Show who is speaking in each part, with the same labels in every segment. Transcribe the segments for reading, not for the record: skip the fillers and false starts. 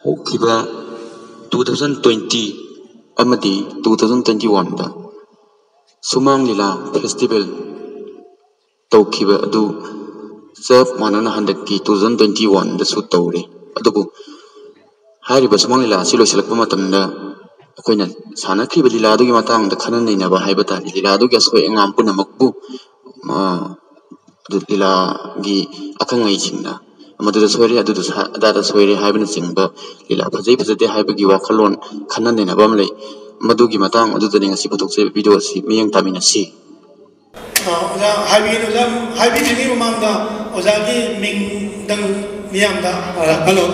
Speaker 1: ꯍꯧꯈꯤꯕ 2020 ꯑꯃꯗꯤ 2021ꯗ ꯁꯨꯃꯥꯡ ꯂꯤꯂꯥ ꯐꯦꯁꯇꯤꯚꯦꯜ ꯇꯧꯈꯤꯕ ꯑꯗꯨ ꯆꯞ ꯃꯥꯟꯅꯅ ꯍꯟꯗꯛꯀꯤ 2021ꯗꯁꯨ ꯇꯧꯔꯦ. ꯑꯗꯨꯕꯨ ꯍꯥꯏꯔꯤꯕ ꯁꯨꯃꯥꯡ ꯂꯤꯂꯥ ꯑꯁꯤ ꯂꯣꯏꯁꯤꯜꯂꯛꯄ ꯃꯇꯝꯗ ꯑꯩꯈꯣꯏꯅ ꯁꯥꯟꯅꯈꯤꯕ ꯂꯤꯂꯥ ꯑꯗꯨꯒꯤ ꯃꯇꯥꯡꯗ ꯈꯟꯅ ꯅꯩꯅꯕ ꯍꯥꯏꯕ ꯇꯥꯔꯦ. ꯂꯤꯂꯥ ꯑꯗꯨꯒꯤ ꯑꯁꯣꯏ ꯑꯉꯥꯝ ꯄꯨꯝꯅꯃꯛꯄꯨ ꯂꯤꯂꯥꯒꯤ ꯑꯈꯪ-ꯑꯍꯩꯁꯤꯡꯅ ꯃꯗꯨꯗ ꯁꯣꯏꯔꯦ, ꯑꯗꯥꯗ ꯁꯣꯏꯔꯦ ꯍꯥꯏꯕꯅꯆꯤꯡꯕ ꯂꯤꯂꯥ ꯐꯖꯩ ꯐꯖꯗꯦ ꯍꯥꯏꯕꯒꯤ ꯋꯥꯈꯜꯂꯣꯟ ꯈꯟꯅ ꯅꯩꯅꯕ ꯑꯃ ꯂꯩ. ꯃꯗꯨꯒꯤ ꯃꯇꯥꯡ ꯑꯗꯨꯗꯅꯤ ꯉꯁꯤ ꯄꯨꯊꯣꯛꯆꯔꯤꯕ ꯚꯤꯗꯤꯑꯣ ꯑꯁꯤ ꯃꯤꯠꯌꯦꯡ ꯇꯥꯃꯤꯟꯅꯁꯤ.
Speaker 2: ꯍꯥꯏꯕꯤꯗ꯭ꯔꯤꯉꯩ ꯃꯃꯥꯡꯗ ꯑꯣꯖꯥꯒꯤ ꯃꯤꯡꯗꯪ ꯃꯤꯌꯥꯝꯗ ꯍꯜꯂꯣ,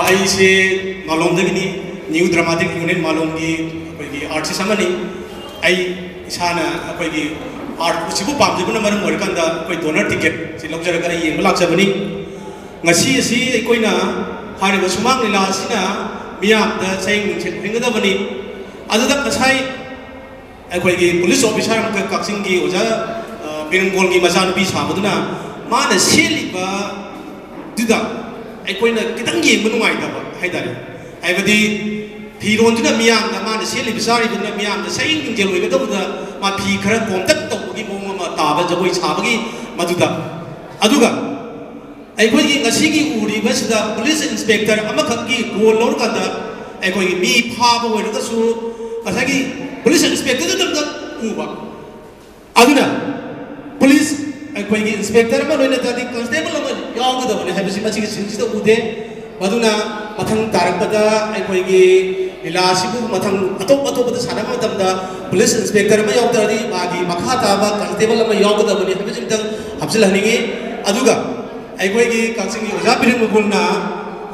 Speaker 2: ꯑꯩꯁꯦ ꯃꯥꯂꯣꯝꯗꯒꯤꯅꯤ, ꯅ꯭ꯌꯨ ꯗ꯭ꯔꯃꯥꯇꯤꯛ ꯌꯨꯅꯤꯠ ꯃꯥꯂꯣꯝꯒꯤ ꯑꯩꯈꯣꯏꯒꯤ ꯑꯥꯔꯇꯤꯁ ꯑꯃꯅꯤ. ꯑꯩ ꯏꯁꯥꯅ ꯑꯩꯈꯣꯏꯒꯤ ꯑꯥꯔꯠꯁꯤꯕꯨ ꯄꯥꯝꯖꯕꯅ ꯃꯔꯝ ꯑꯣꯏꯔꯀꯥꯟꯗ ꯑꯩꯈꯣꯏ ꯗꯣꯅꯔ ꯇꯤꯀꯦꯠ ꯁꯤ ꯂꯧꯖꯔꯒ ꯑꯩ ꯌꯦꯡꯕ ꯂꯥꯛꯆꯕꯅꯤ. ꯉꯁꯤ ꯑꯁꯤ ꯑꯩꯈꯣꯏꯅ ꯍꯥꯏꯔꯤꯕ ꯁꯨꯃꯥꯡ ꯂꯤꯂꯥ ꯑꯁꯤꯅ ꯃꯤꯌꯥꯝꯗ ꯆꯌꯦꯡ ꯅꯤꯡꯁꯤꯡꯍꯟꯒꯗꯕꯅꯤ. ꯑꯗꯨꯗ ꯉꯁꯥꯏ ꯑꯩꯈꯣꯏꯒꯤ ꯄꯨꯂꯤꯁ ꯑꯣꯐꯤꯁꯥꯔ ꯑꯃꯈꯛ ꯀꯛꯆꯤꯡꯒꯤ ꯑꯣꯖꯥ ꯕꯤꯔꯪꯒꯣꯜꯒꯤ ꯃꯆꯥꯅꯨꯄꯤ ꯁꯥꯕꯗꯨꯅ ꯃꯥꯅ ꯁꯦꯠꯂꯤꯕꯗꯨꯗ ꯑꯩꯈꯣꯏꯅ ꯈꯤꯇꯪ ꯌꯦꯡꯕ ꯅꯨꯡꯉꯥꯏꯇꯕ ꯍꯥꯏꯇꯥꯔꯦ. ꯍꯥꯏꯕꯗꯤ ꯐꯤꯔꯣꯟꯗꯨꯅ ꯃꯤꯌꯥꯝꯗ, ꯃꯥꯅ ꯁꯦꯠꯂꯤꯕ ꯆꯥꯔꯤꯕꯗꯨꯅ ꯃꯤꯌꯥꯝꯗ ꯆꯌꯦꯡ ꯅꯤꯡꯖꯦꯜ ꯑꯣꯏꯒꯗꯕꯗ ꯃꯥ ꯐꯤ ꯈꯔ ꯀꯣꯝꯇꯛ ꯇꯧꯕꯒꯤ ꯃꯑꯣꯡ ꯑꯃ ꯇꯥꯕ ꯖꯒꯣꯏ ꯁꯥꯕꯒꯤ ꯃꯗꯨꯗ. ꯑꯗꯨꯒ ꯑꯩꯈꯣꯏꯒꯤ ꯉꯁꯤꯒꯤ ꯎꯔꯤꯕꯁꯤꯗ ꯄꯨꯂꯤꯁ ꯏꯟꯁꯄꯦꯛꯇꯔ ꯑꯃꯈꯛꯀꯤ ꯔꯣꯜ ꯂꯧꯔꯀꯥꯟꯗ ꯑꯩꯈꯣꯏꯒꯤ ꯃꯤ ꯐꯥꯕ ꯑꯣꯏꯔꯒꯁꯨ ꯉꯁꯥꯏꯒꯤ ꯄꯨꯂꯤꯁ ꯏꯟꯁꯄꯦꯛꯇꯔꯗꯨꯗꯪ ꯎꯕ. ꯑꯗꯨꯅ ꯄꯨꯂꯤꯁ ꯑꯩꯈꯣꯏꯒꯤ ꯏꯟꯁꯄꯦꯛꯇꯔ ꯑꯃ ꯂꯣꯏꯅꯗ꯭ꯔꯗꯤ ꯀꯟꯁꯇꯦꯕꯜ ꯑꯃ ꯌꯥꯎꯒꯗꯕꯅꯤ ꯍꯥꯏꯕꯁꯤ ꯃꯁꯤꯒꯤ ꯁꯤꯟꯁꯤꯗ ꯎꯗꯦ. ꯃꯗꯨꯅ ꯃꯊꯪ ꯇꯥꯔꯛꯄꯗ ꯑꯩꯈꯣꯏꯒꯤ ꯂꯤꯂꯥ ꯑꯁꯤꯕꯨ ꯃꯊꯪ ꯑꯇꯣꯞꯄꯗ ꯁꯥꯟꯅꯕ ꯃꯇꯝꯗ ꯄꯨꯂꯤꯁ ꯏꯟꯁꯄꯦꯛꯇꯔ ꯑꯃ ꯌꯥꯎꯗ꯭ꯔꯗꯤ ꯃꯥꯒꯤ ꯃꯈꯥ ꯇꯥꯕ ꯀꯟꯁꯇꯦꯕꯜ ꯑꯃ ꯌꯥꯎꯒꯗꯕꯅꯤ ꯍꯥꯏꯕꯁꯤꯃꯇꯪ ꯍꯥꯞꯆꯤꯜꯍꯟꯅꯤꯡꯉꯤ. ꯑꯗꯨꯒ ꯑꯩꯈꯣꯏꯒꯤ ꯀꯛꯆꯤꯡꯒꯤ ꯑꯣꯖꯥ ꯕꯤꯔꯪꯒꯣꯜꯅ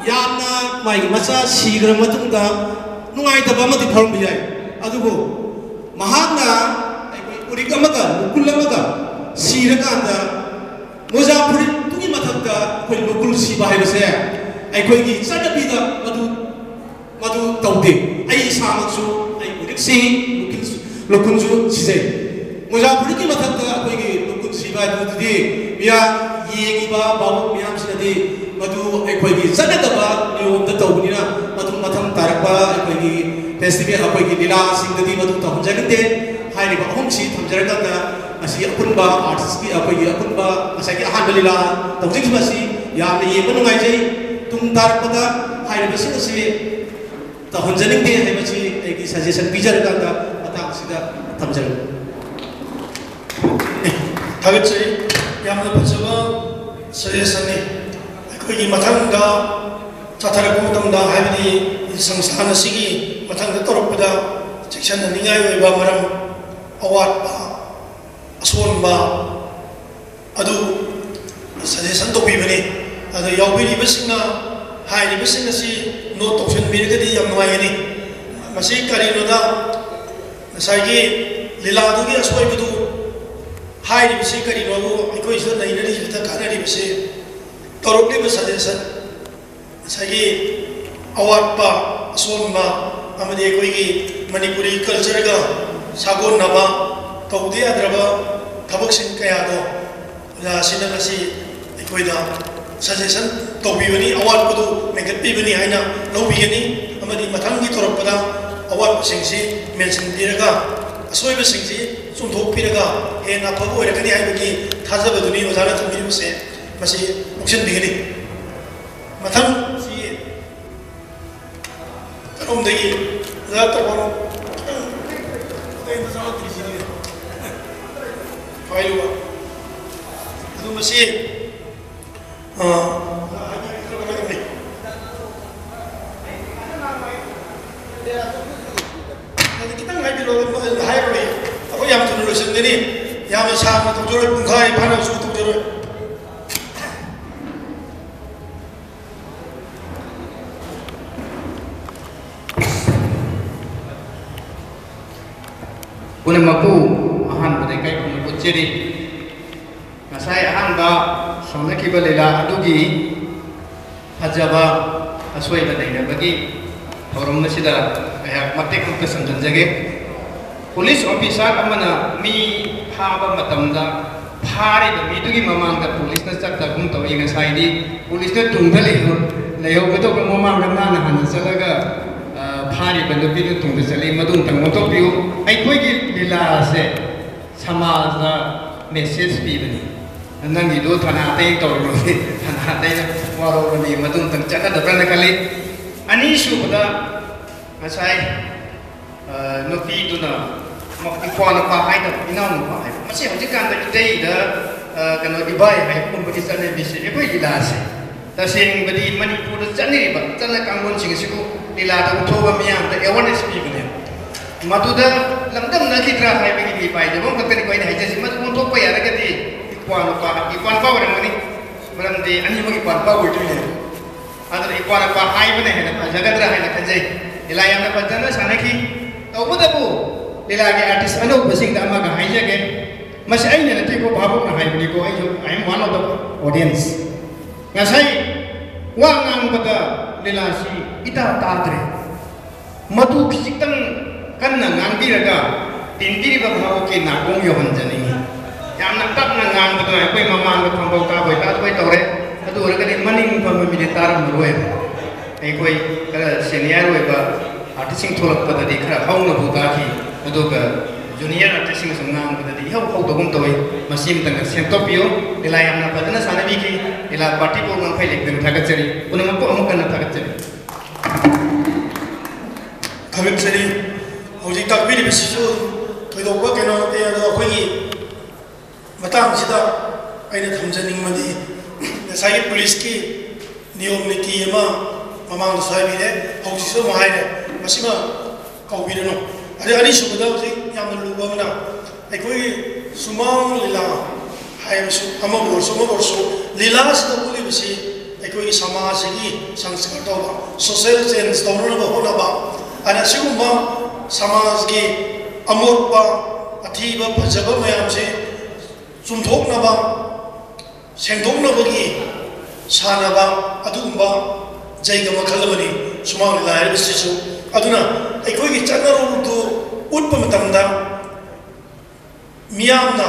Speaker 2: ꯌꯥꯝꯅ ꯃꯥꯒꯤ ꯃꯆꯥ ꯁꯤꯈ꯭ꯔ ꯃꯇꯨꯡꯗ ꯅꯨꯡꯉꯥꯏꯇꯕ ꯑꯃꯗꯤ ꯐꯥꯎꯔꯝꯕ ꯌꯥꯏ. ꯑꯗꯨꯕꯨ ꯃꯍꯥꯛꯅ ꯑꯩꯈꯣꯏ ꯎꯔꯤꯛ ꯑꯃꯒ ꯅꯨꯀꯨꯜ ꯑꯃꯒ ꯁꯤꯔꯀꯥꯟꯗ ꯃꯣꯖꯥ ꯐꯨꯔꯤꯠꯇꯨꯒꯤ ꯃꯊꯛꯇ ꯑꯩꯈꯣꯏ ꯅꯨꯀꯨꯜ ꯁꯤꯕ ꯍꯥꯏꯕꯁꯦ ꯑꯩꯈꯣꯏꯒꯤ ꯆꯠꯅꯕꯤꯗ ꯃꯗꯨ ꯇꯧꯗꯦ. ꯑꯩ ꯏꯁꯥꯃꯛꯁꯨ ꯑꯩ ꯎꯔꯤꯛꯁꯤ ꯅꯨꯀꯨꯜꯁꯨ ꯁꯤꯖꯩ. ꯃꯣꯖꯥ ꯐꯨꯔꯤꯠꯀꯤ ꯃꯊꯛꯇ ꯑꯩꯈꯣꯏꯒꯤ ꯅꯨꯀꯨꯜ ꯁꯤꯕ ꯍꯥꯏꯕꯗꯨꯗꯤ ꯃꯤꯌꯥꯝ ꯌꯦꯡꯉꯤꯕ ꯚꯥꯕꯣꯛ ꯃꯌꯥꯝꯁꯤꯅꯗꯤ ꯃꯗꯨ ꯑꯩꯈꯣꯏꯒꯤ ꯆꯠꯅꯗꯕ ꯅꯤꯌꯣꯝꯗ ꯇꯧꯕꯅꯤꯅ ꯃꯗꯨ ꯃꯊꯪ ꯇꯥꯔꯛꯄ ꯑꯩꯈꯣꯏꯒꯤ ꯐꯦꯁꯇꯤꯚꯦꯜ ꯑꯩꯈꯣꯏꯒꯤ ꯂꯤꯂꯥꯁꯤꯡꯗꯗꯤ ꯃꯗꯨ ꯇꯧꯍꯟꯖꯅꯤꯡꯗꯦ. ꯍꯥꯏꯔꯤꯕ ꯑꯍꯨꯝꯁꯤ ꯊꯝꯖꯔꯀꯥꯟꯗ ꯃꯁꯤ ꯑꯄꯨꯟꯕ ꯑꯥꯔꯇꯤꯁꯀꯤ ꯑꯩꯈꯣꯏꯒꯤ ꯑꯄꯨꯟꯕ ꯉꯁꯥꯏꯒꯤ ꯑꯍꯥꯟꯕ ꯂꯤꯂꯥ ꯇꯧꯖꯈꯤꯕ ꯑꯁꯤ ꯌꯥꯝꯅ ꯌꯦꯡꯕ ꯅꯨꯡꯉꯥꯏꯖꯩ. ꯇꯨꯡ ꯇꯥꯔꯛꯄꯗ ꯍꯥꯏꯔꯤꯕꯁꯤꯡ ꯑꯁꯤ ꯇꯧꯍꯟꯖꯅꯤꯡꯗꯦ ꯍꯥꯏꯕꯁꯤ ꯑꯩꯒꯤ ꯁꯖꯦꯁꯟ ꯄꯤꯖꯔꯀꯥꯟꯗ ꯃꯇꯥꯡ ꯑꯁꯤꯗ ꯊꯝꯖꯔꯦ.
Speaker 3: ꯊꯥꯒꯠꯆꯔꯤ. ꯌꯥꯝꯅ ꯐꯖꯕ ꯁꯖꯦꯁꯟꯅꯤ. ꯑꯩꯈꯣꯏꯒꯤ ꯃꯊꯪꯗ ꯆꯠꯊꯔꯛꯄ ꯃꯇꯝꯗ ꯍꯥꯏꯕꯗꯤ ꯁꯪꯁꯊꯥꯟ ꯑꯁꯤꯒꯤ ꯃꯊꯪꯗ ꯇꯧꯔꯛꯄꯗ ꯆꯦꯛꯁꯤꯟꯅꯅꯤꯡꯉꯥꯏ ꯑꯣꯏꯕ ꯃꯔꯝ ꯑꯋꯥꯠꯄ ꯑꯁꯣꯟꯕ ꯑꯗꯨ ꯁꯖꯦꯁꯟ ꯇꯧꯕꯤꯕꯅꯤ. ꯑꯗ ꯌꯥꯎꯕꯤꯔꯤꯕꯁꯤꯡꯅ ꯍꯥꯏꯔꯤꯕꯁꯤꯡ ꯑꯁꯤ ꯅꯣꯠ ꯇꯧꯁꯤꯟꯕꯤꯔꯒꯗꯤ ꯌꯥꯝ ꯅꯨꯡꯉꯥꯏꯒꯅꯤ. ꯃꯁꯤ ꯀꯔꯤꯅꯣꯗ ꯉꯁꯥꯏꯒꯤ ꯂꯤꯂꯥꯗꯨꯒꯤ ꯑꯁꯣꯏꯕꯗꯨ ꯍꯥꯏꯔꯤꯕꯁꯤ ꯀꯔꯤꯅꯣꯕꯨ ꯑꯩꯈꯣꯏꯁꯤꯗ ꯂꯩꯅꯔꯤꯕꯁꯤꯗ ꯀꯥꯟꯅꯔꯤꯕꯁꯤ ꯇꯧꯔꯛꯂꯤꯕ ꯁꯖꯦꯁꯟ ꯉꯁꯥꯏꯒꯤ ꯑꯋꯥꯠꯄ ꯑꯁꯣꯟꯕ ꯑꯃꯗꯤ ꯑꯩꯈꯣꯏꯒꯤ ꯃꯅꯤꯄꯨꯔꯤ ꯀꯜꯆꯔꯒ ꯁꯥꯒꯣꯟꯅꯕ ꯇꯧꯗ ꯌꯥꯗ꯭ꯔꯕ ꯊꯕꯛꯁꯤꯡ ꯀꯌꯥꯗꯣ ꯑꯣꯖꯥꯁꯤꯅ ꯉꯁꯤ ꯑꯩꯈꯣꯏꯗ ꯁꯖꯦꯁꯟ ꯇꯧꯕꯤꯕꯅꯤ, ꯑꯋꯥꯠꯄꯗꯨ ꯃꯦꯟꯈꯠꯄꯤꯕꯅꯤ ꯍꯥꯏꯅ ꯂꯧꯕꯤꯒꯅꯤ. ꯑꯃꯗꯤ ꯃꯊꯪꯒꯤ ꯊꯣꯔꯛꯄꯗ ꯑꯋꯥꯠꯄꯁꯤꯡꯁꯤ ꯃꯦꯟꯁꯤꯟꯕꯤꯔꯒ ꯑꯁꯣꯏꯕꯁꯤꯡꯁꯤ ꯆꯨꯝꯊꯣꯛꯄꯤꯔꯒ ꯍꯦꯟꯅ ꯑꯐꯕ ꯑꯣꯏꯔꯛꯀꯅꯤ ꯍꯥꯏꯕꯒꯤ ꯊꯥꯖꯕꯗꯨꯅꯤ ꯑꯣꯖꯥꯅ ꯊꯝꯕꯤꯔꯤꯕꯁꯦ. ꯃꯁꯤ ꯂꯧꯁꯤꯟꯕꯤꯒꯅꯤ. ꯃꯊꯪ ꯁꯤ ꯀꯔꯣꯝꯗꯒꯤ ꯑꯣꯖꯥ ꯇꯧꯕ ꯐꯥꯏꯂꯨꯕ ꯑꯗꯨ ꯃꯁꯤ खितंग हाइरोले अखोई याम थुन लोइसनगनी याम सामना तौजरोय पुंखाय फाना सु तौजरोय
Speaker 4: पुने मपु आहान बदे kai Pune पुचेरी ngasai ahang ba sona kiba lela adugi hajaba asoi ba dai bagi thorom na sida ayak matek ko sangan jage police officer amana mi phaba matamda phari da mi dugi mamang da police na chak ta gum to inga sai di police na tungda leho leho ko to mo ꯃꯃꯥꯡꯗ ꯃꯥꯅ ꯍꯥꯟꯅ ꯆꯠꯂꯒ ꯐꯥꯔꯤꯕ ꯅꯨꯄꯤꯗꯨ ꯇꯨꯡꯗ ꯆꯠꯂꯤ ꯃꯗꯨꯝꯇꯪ ꯑꯣꯟꯊꯣꯛꯄꯤꯌꯨ ꯑꯩꯈꯣꯏꯒꯤ ꯂꯤꯂꯥ ꯑꯁꯦ ꯁꯃꯥꯖꯗ ꯃꯦꯁꯦꯖ ꯄꯤꯕꯅꯤ ꯅꯪꯒꯤꯗꯣ ꯊꯥꯅ ꯑꯇꯩ ꯇꯧꯔꯨꯔꯗꯤ ꯊꯥꯅ ꯑꯇꯩꯅ ꯋꯥꯔꯧꯔꯅꯤ ꯃꯗꯨꯝꯇꯪ ꯆꯠꯀꯗꯕ꯭ꯔꯅ ꯈꯜꯂꯤ ꯑꯅꯤꯁꯨꯕꯗ ꯉꯁꯥꯏ ꯅꯨꯄꯤꯗꯨꯅ ꯏꯄ꯭ꯋꯥ ꯅꯨꯄꯥ ꯍꯥꯏꯗꯕ ꯏꯅꯥꯎ ꯅꯨꯄꯥ ꯍꯥꯏꯕ ꯃꯁꯤ ꯍꯧꯖꯤꯛꯀꯥꯟꯗ ꯏꯇꯩꯗ ꯀꯩꯅꯣ ꯏꯕꯥꯏ ꯍꯥꯏꯕꯒꯨꯝꯕꯒꯤ ꯆꯠꯅꯕꯤꯁꯦ ꯑꯩꯈꯣꯏ ꯂꯤꯂꯥꯁꯦ ꯇꯁꯦꯡꯕꯗꯤ ꯃꯅꯤꯄꯨꯔꯗ ꯆꯠꯅꯔꯤꯕ ꯆꯠꯅ ꯀꯥꯡꯂꯣꯟꯁꯤꯡ ꯑꯁꯤꯕꯨ ꯂꯤꯂꯥꯗ ꯎꯠꯊꯣꯛꯑꯒ ꯃꯤꯌꯥꯝꯗ ꯑꯦꯋꯥꯔꯅꯦꯁ ꯄꯤꯕꯅꯦꯕ ꯃꯗꯨꯗ ꯂꯝꯗꯝꯅꯈꯤꯗ꯭ꯔꯥ ꯍꯥꯏꯕꯒꯤ ꯄꯥꯏꯖꯕ ꯑꯃꯈꯛꯇꯅꯤꯀꯣ ꯑꯩꯅ ꯍꯥꯏꯖꯔꯤꯁꯤ ꯃꯗꯨ ꯑꯣꯟꯊꯣꯛꯄ ꯌꯥꯔꯒꯗꯤ ꯏꯄ꯭ꯋꯥ ꯅꯨꯄꯥ ꯑꯣꯏꯔꯝꯒꯅꯤ ꯃꯔꯝꯗꯤ ꯑꯅꯤꯃꯛ ꯏꯄ꯭ꯋꯥ ꯅꯨꯄꯥ ꯑꯣꯏꯗꯣꯏꯅꯦ ꯑꯗꯨꯅ ꯏꯄ꯭ꯋꯥ ꯅꯨꯄꯥ ꯍꯥꯏꯕꯅ ꯍꯦꯟꯅ ꯐꯖꯒꯗ꯭ꯔꯥ ꯍꯥꯏꯅ ꯈꯟꯖꯩ ꯂꯤꯂꯥ ꯌꯥꯝꯅ ꯐꯖꯅ ꯁꯥꯟꯅꯈꯤ ꯇꯧꯕꯇꯕꯨ ꯂꯤꯂꯥꯒꯤ ꯑꯥꯔꯇꯤꯁ ꯑꯅꯧꯕꯁꯤꯡꯗ ꯑꯃꯒ ꯍꯥꯏꯖꯒꯦ ꯃꯁꯤ ꯑꯩꯅ ꯅꯠꯇꯦꯀꯣ ꯚꯥꯕꯨꯛꯅ ꯍꯥꯏꯕꯅꯤꯀꯣ ꯑꯩꯁꯨ I am one of the audiences ꯉꯁꯥꯏ ꯋꯥ ꯉꯥꯡꯕꯗ ꯂꯤꯂꯥꯁꯤ ꯏꯇꯥ ꯇꯥꯗ꯭ꯔꯦ ꯃꯗꯨ ꯈꯤꯖꯤꯛꯇꯪ ꯀꯟꯅ ꯉꯥꯡꯕꯤꯔꯒ ꯇꯤꯟꯕꯤꯔꯤꯕ ꯚꯥꯕꯨꯛꯀꯤ ꯅꯥꯀꯣꯡ ꯌꯧꯍꯟꯖꯅꯤꯡꯉꯤ ꯌꯥꯝꯅ ꯇꯞꯅ ꯉꯥꯡꯕꯗꯨꯅ ꯑꯩꯈꯣꯏ ꯃꯃꯥꯡꯗ ꯐꯝꯕꯧ ꯇꯥꯕꯣꯏ ꯇꯥꯗꯕꯣꯏ ꯇꯧꯔꯦ ꯑꯗꯨ ꯑꯣꯏꯔꯒꯗꯤ ꯃꯅꯤꯡ ꯐꯝꯕ ꯃꯤꯗꯤ ꯇꯥꯔꯝꯃꯔꯣꯏꯕ ꯑꯩꯈꯣꯏ ꯈꯔ ꯁꯦꯅꯤꯌꯔ ꯑꯣꯏꯕ ꯑꯥꯔꯇꯤꯁꯁꯤꯡ ꯊꯣꯛꯂꯛꯄꯗꯗꯤ ꯈꯔ ꯍꯧꯅꯕꯨ ꯇꯥꯈꯤ ꯑꯗꯨꯒ ꯖꯨꯅꯤꯌꯔ ꯑꯥꯔꯇꯤꯁꯁꯤꯡꯁꯨ ꯉꯥꯡꯕꯗꯗꯤ ꯏꯍꯧ ꯍꯧꯗꯒꯨꯝ ꯇꯧꯏ ꯃꯁꯤ ꯑꯃꯇꯪꯒ ꯁꯦꯝꯗꯣꯛꯄꯤꯌꯨ ꯂꯤꯂꯥ ꯌꯥꯝꯅ ꯐꯖꯅ ꯁꯥꯟꯅꯕꯤꯈꯤ ꯂꯤꯂꯥ ꯄꯥꯔꯇꯤꯕꯨ ꯉꯝꯈꯩ ꯂꯩꯇꯅ ꯊꯥꯒꯠꯆꯔꯤ ꯄꯨꯝꯅꯃꯛꯄꯨ ꯑꯃꯨꯛ ꯍꯟꯅ ꯊꯥꯒꯠꯆꯔꯤ
Speaker 3: ꯊꯥꯒꯠꯆꯔꯤ ꯍꯧꯖꯤꯛ ꯇꯥꯛꯄꯤꯔꯤꯕꯁꯤꯁꯨ ꯊꯣꯏꯗꯣꯛꯄ ꯀꯩꯅꯣ ꯅꯠꯇꯦ ꯑꯗꯣ ꯑꯩꯈꯣꯏꯒꯤ ꯃꯇꯥꯡꯁꯤꯗ ꯑꯩꯅ ꯊꯝꯖꯅꯤꯡꯕꯗꯤ ꯉꯁꯥꯏꯒꯤ ꯄꯨꯂꯤꯁꯀꯤ ꯅꯤꯌꯣꯝ ꯅꯤꯇꯤ ꯑꯃ ꯃꯃꯥꯡꯗꯁꯨ ꯍꯥꯏꯕꯤꯔꯦ ꯍꯧꯖꯤꯛꯁꯨ ꯑꯃꯨꯛ ꯍꯥꯏꯔꯦ ꯃꯁꯤꯃ ꯀꯥꯎꯕꯤꯔꯅꯨ ꯑꯗꯩ ꯑꯅꯤꯁꯨꯕꯗ ꯍꯧꯖꯤꯛ ꯌꯥꯝꯅ ꯂꯨꯕ ꯑꯃꯅ ꯑꯩꯈꯣꯏꯒꯤ ꯁꯨꯃꯥꯡ ꯂꯤꯂꯥ ꯍꯥꯏꯕꯁꯨ ꯑꯃꯕꯨ ꯑꯣꯏꯔꯁꯨ ꯂꯤꯂꯥꯁꯤꯗ ꯎꯠꯂꯤꯕꯁꯤ ꯑꯩꯈꯣꯏꯒꯤ ꯁꯃꯥꯖꯁꯤꯒꯤ ꯁꯪꯁꯀꯥꯔ ꯇꯧꯕ ꯁꯣꯁꯤꯌꯦꯜ ꯆꯦꯟꯖ ꯇꯧꯅꯅꯕ ꯍꯣꯠꯅꯕ ꯑꯗ ꯑꯁꯤꯒꯨꯝꯕ ꯁꯃꯥꯖꯒꯤ ꯑꯃꯣꯠꯄ ꯑꯊꯤꯕ ꯐꯖꯕ ꯃꯌꯥꯝꯁꯦ ꯆꯨꯝꯊꯣꯛꯅꯕ ꯁꯦꯡꯗꯣꯛꯅꯕꯒꯤ ꯁꯥꯟꯅꯕ ꯑꯗꯨꯒꯨꯝꯕ ꯖꯩꯒ ꯃꯈꯜ ꯑꯃꯅꯤ ꯁꯨꯃꯥꯡ ꯂꯤꯂꯥ ꯍꯥꯏꯕꯁꯤꯁꯨ ꯑꯗꯨꯅ ꯑꯩꯈꯣꯏꯒꯤ ꯆꯠꯅꯔꯣꯜꯗꯨ ꯎꯠꯄ ꯃꯇꯝꯗ ꯃꯤꯌꯥꯝꯅ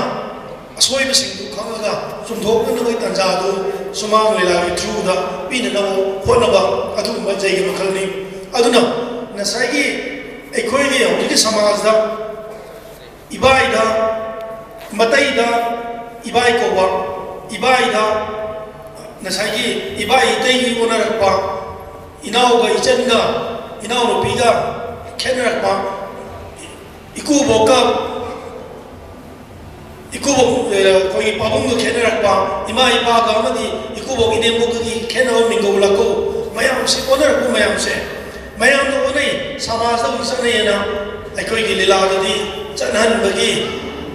Speaker 3: ꯑꯁꯣꯏꯕꯁꯤꯡꯗꯨ ꯈꯪꯉꯒ ꯆꯨꯝꯊꯣꯛꯅꯕꯒꯤ ꯇꯥꯟꯖꯥꯗꯨ ꯁꯨꯃꯥꯡ ꯂꯤꯂꯥꯒꯤ ꯊ꯭ꯔꯨꯗ ꯄꯤꯅꯅꯕ ꯍꯣꯠꯅꯕ ꯑꯗꯨꯒꯨꯝꯕ ꯖꯩꯒꯤ ꯃꯈꯜꯅꯤ ꯑꯗꯨꯅ ꯉꯁꯥꯏꯒꯤ ꯑꯩꯈꯣꯏꯒꯤ ꯍꯧꯖꯤꯛꯀꯤ ꯁꯃꯥꯖꯗ ꯏꯕꯥꯏꯗ ꯃꯇꯩꯗ ꯏꯕꯥꯏ ꯀꯧꯕ ꯏꯕꯥꯏꯗ ꯉꯁꯥꯏꯒꯤ ꯏꯕꯥꯏ ꯏꯇꯩꯒꯤ ꯑꯣꯟꯅꯔꯛꯄ ꯏꯅꯥꯎꯒ ꯏꯆꯟꯒ ꯏꯅꯥꯎꯅꯨꯄꯤꯒ ꯈꯦꯠꯅꯔꯛꯄ ꯏꯀꯨꯕꯣꯛꯀ ꯑꯩꯈꯣꯏꯒꯤ ꯄꯥꯕꯨꯡꯒ ꯈꯦꯠꯅꯔꯛꯄ ꯏꯃꯥ ꯏꯄꯥꯒ ꯑꯃꯗꯤ ꯏꯀꯨꯕꯣꯛ ꯏꯅꯦꯝꯕꯣꯛꯀꯒꯤ ꯈꯦꯠꯅꯕ ꯃꯤꯡꯒꯧ ꯂꯥꯛꯀꯧ ꯃꯌꯥꯝꯁꯤ ꯑꯣꯟꯅꯔꯛꯄ ꯃꯌꯥꯝꯁꯦ ꯃꯌꯥꯝꯅ ꯑꯣꯟꯅꯩ ꯁꯃꯥꯖꯗ ꯍꯧꯖꯤꯛ ꯆꯠꯅꯩꯌꯦꯅ ꯑꯩꯈꯣꯏꯒꯤ ꯂꯤꯂꯥꯗꯗꯤ ꯆꯠꯅꯍꯟꯕꯒꯤ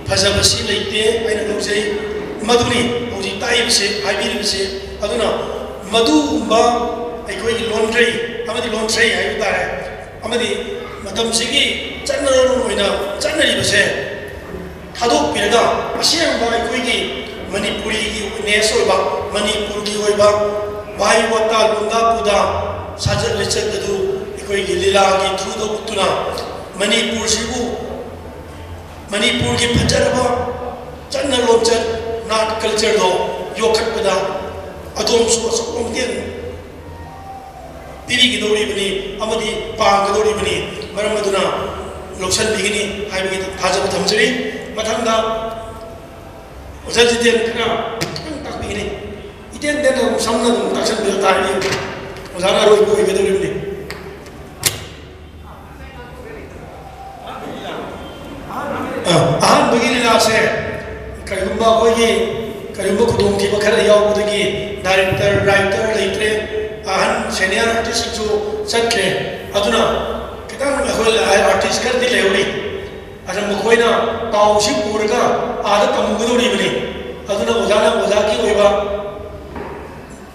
Speaker 3: ꯐꯖꯕꯁꯤ ꯂꯩꯇꯦ ꯑꯩꯅ ꯂꯧꯖꯩ ꯃꯗꯨꯅꯤ ꯍꯧꯖꯤꯛ ꯇꯥꯛꯏꯕꯁꯤ ꯍꯥꯏꯕꯤꯔꯤꯕꯁꯤ ꯑꯗꯨꯅ ꯃꯗꯨꯒꯨꯝꯕ ꯑꯩꯈꯣꯏꯒꯤ ꯂꯣꯟꯊ꯭ꯔꯩ ꯑꯃꯗꯤ ꯂꯣꯟꯊ꯭ꯔꯩ ꯍꯥꯏꯕ ꯇꯥꯔꯦ ꯑꯃꯗꯤ ꯃꯇꯝꯁꯤꯒꯤ ꯆꯠꯅꯔꯣꯜ ꯑꯣꯏꯅ ꯆꯠꯅꯔꯤꯕꯁꯦ ꯊꯥꯗꯣꯛꯄꯤꯔꯒ ꯑꯁꯦꯡꯕ ꯑꯩꯈꯣꯏꯒꯤ ꯃꯅꯤꯄꯨꯔꯤꯒꯤ ꯋꯤꯛꯅꯦꯁ ꯑꯣꯏꯕ ꯃꯅꯤꯄꯨꯔꯒꯤ ꯑꯣꯏꯕ ꯋꯥꯍꯩ ꯋꯥꯇꯥ ꯂꯣꯟꯗꯥ ꯄꯨꯗꯥ ꯁꯥꯖꯠ ꯂꯤꯆꯠ ꯑꯗꯨ ꯑꯩꯈꯣꯏꯒꯤ ꯂꯤꯂꯥꯒꯤ ꯊ꯭ꯔꯨꯗ ꯎꯠꯇꯨꯅ ꯃꯅꯤꯄꯨꯔꯁꯤꯕꯨ ꯃꯅꯤꯄꯨꯔꯒꯤ ꯐꯖꯔꯕ ꯆꯠꯅ ꯂꯣꯟꯆꯠ ꯅꯥꯠ ꯀꯜꯆꯔꯗꯣ ꯌꯣꯛꯈꯠꯄꯗ ꯑꯗꯣꯝꯁꯨ ꯑꯆꯧꯕ ꯃꯇꯦꯡ ꯄꯤꯕꯤꯒꯗꯧꯔꯤꯕꯅꯤ ꯑꯃꯗꯤ ꯄꯥꯡꯒꯗꯧꯔꯤꯕꯅꯤ ꯃꯔꯝ ꯑꯗꯨꯅ ꯂꯧꯁꯤꯟꯕꯤꯒꯅꯤ ꯍꯥꯏꯕꯒꯤ ꯊꯥꯖꯕ ꯊꯝꯖꯔꯤ ꯃꯊꯪꯗ ꯑꯣꯖꯥ ꯖꯤꯇꯦꯟ ꯈꯔ ꯈꯤꯇꯪ ꯇꯥꯛꯄꯤꯒꯅꯤ ꯏꯇꯦꯟ ꯇꯦꯟꯅ ꯑꯗꯨꯝ ꯁꯝꯅ ꯑꯗꯨꯝ ꯇꯥꯛꯁꯤꯟꯕꯤꯕ ꯇꯥꯔꯅꯤ ꯑꯣꯖꯥꯅ ꯑꯔꯣꯏꯕ ꯑꯣꯏꯒꯗꯧꯔꯤꯕꯅꯤ ꯑꯍꯥꯟꯕꯒꯤ ꯂꯤꯂꯥꯁꯦ ꯀꯔꯤꯒꯨꯝꯕ ꯑꯩꯈꯣꯏꯒꯤ ꯀꯔꯤꯒꯨꯝꯕ ꯈꯨꯗꯣꯡꯊꯤꯕ ꯈꯔ ꯌꯥꯎꯕꯗꯒꯤ ꯗꯥꯏꯔꯦꯛꯇꯔ ꯔꯥꯏꯇꯔ ꯂꯩꯇ꯭ꯔꯦ ꯑꯍꯟ ꯁꯦꯅꯤꯌꯔ ꯑꯥꯔꯇꯤꯁꯁꯤꯡꯁꯨ ꯆꯠꯈ꯭ꯔꯦ ꯑꯗꯨꯅ खितांग अखोल आर्टिस्ट कर दी लेवरी अजम मखोइना पाउसी पूरगा आदा तमुगदोरी बनी अदुना ओजाना ओजा की ओइबा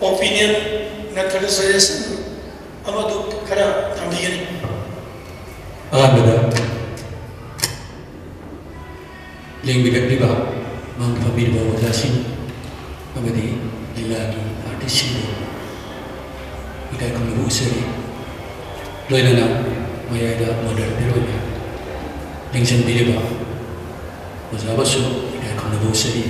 Speaker 3: ओपिनियन नत्रग सजेशन अमदु खरा थंबिगनी
Speaker 5: Abida लेंबिदक्लिबा mang pabirba ojasin amadi lilagi artisin ikai kami usari loinana mayada modern peroina lingsan biriba ojabasu ikai kami usari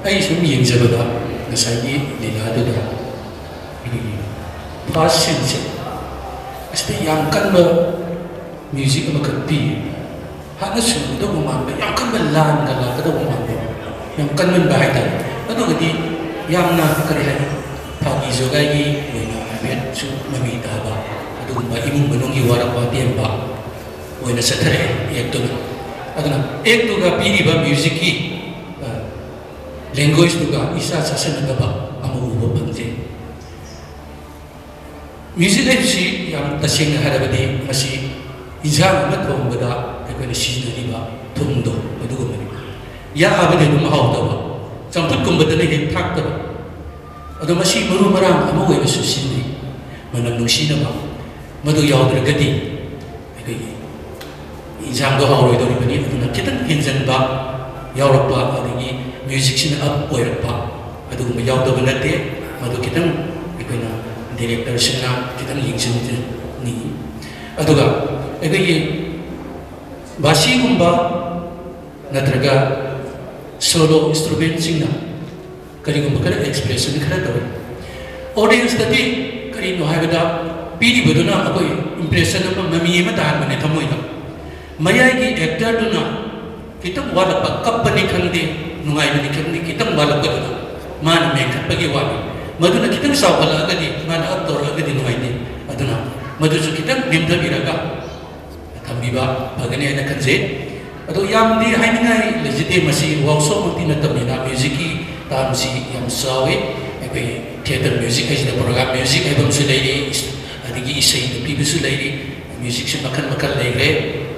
Speaker 5: ai sum yengzabada ngasai lilada da fast sense asli yang kan music amakak pi hana sunu do umang yang kan lan kala kada umang yang kan men bahai tan ado gadi yang na kare pagi jogai gi wena amet su mami ta ba ado ba imung benong gi wara ba tiem ba wena satare ek to adana ek to ga piri ba music ki language to ga isa sasan ga ba amu bo bangje music si yang tasing harabadi masi injang mat ko bada ekone sijini ba tumdo adu go mani ya abade dum haw da ba champut kum badane he thak da adu masi maru marang amu we su sini manam nusi na ba madu yaudra gadi ekoi injang do haw roi do ni adu na kitan hinjan ba yaurap ba adigi music sin up oirap ba adu go yaudra banate madu kitan ekona director sina kita yingsin ni aduga egai basi gumba natraga solo instrument singna kari gumba kara expression kara daw audience tadi kari no haibada piri baduna akoi impression ama mami ma tar mane thamoi da mayai gi actor duna kita wala kapani khande nungai ni khande kita wala baduna man me khapagi wala maduna kita misal bala agadi mana aktor agadi nuaini aduna madu su kita nimda biraga tambiba bagani ana kanje ado yam di haingai lejite masi wauso mati na tamina music tamsi yam sawe ekai theater music ai program music ai bam su leiri adigi isai de bisu leiri music su makan makan leire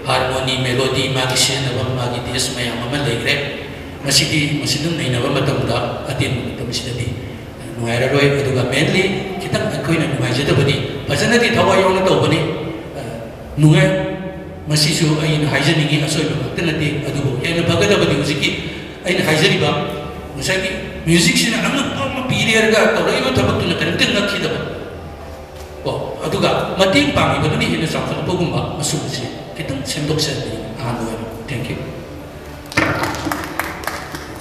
Speaker 5: harmony melody magi sen abam magi des mayam ma leire masidi masidun nei na ba matamda atin tamsidadi nuaira roi aduga mainly kita akoi na nuai jada bani pasana di thawa yong na to bani nuai masisu ai na haijani gi asoi ba tanati adugo ya na bagada bani musiki ai na haijani ba musaki music sina amma ma period ga to roi ba thabak tu na kan tin na khida ba ko aduga mating pangi ba ni hina sa sa pogum ba masu si kita sendok sa ni anu thank you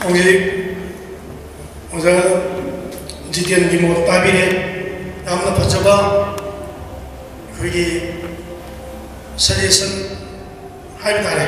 Speaker 3: okay oza जितियन की मोट ताबीरे हमने फजबा कोई suggestion high तारे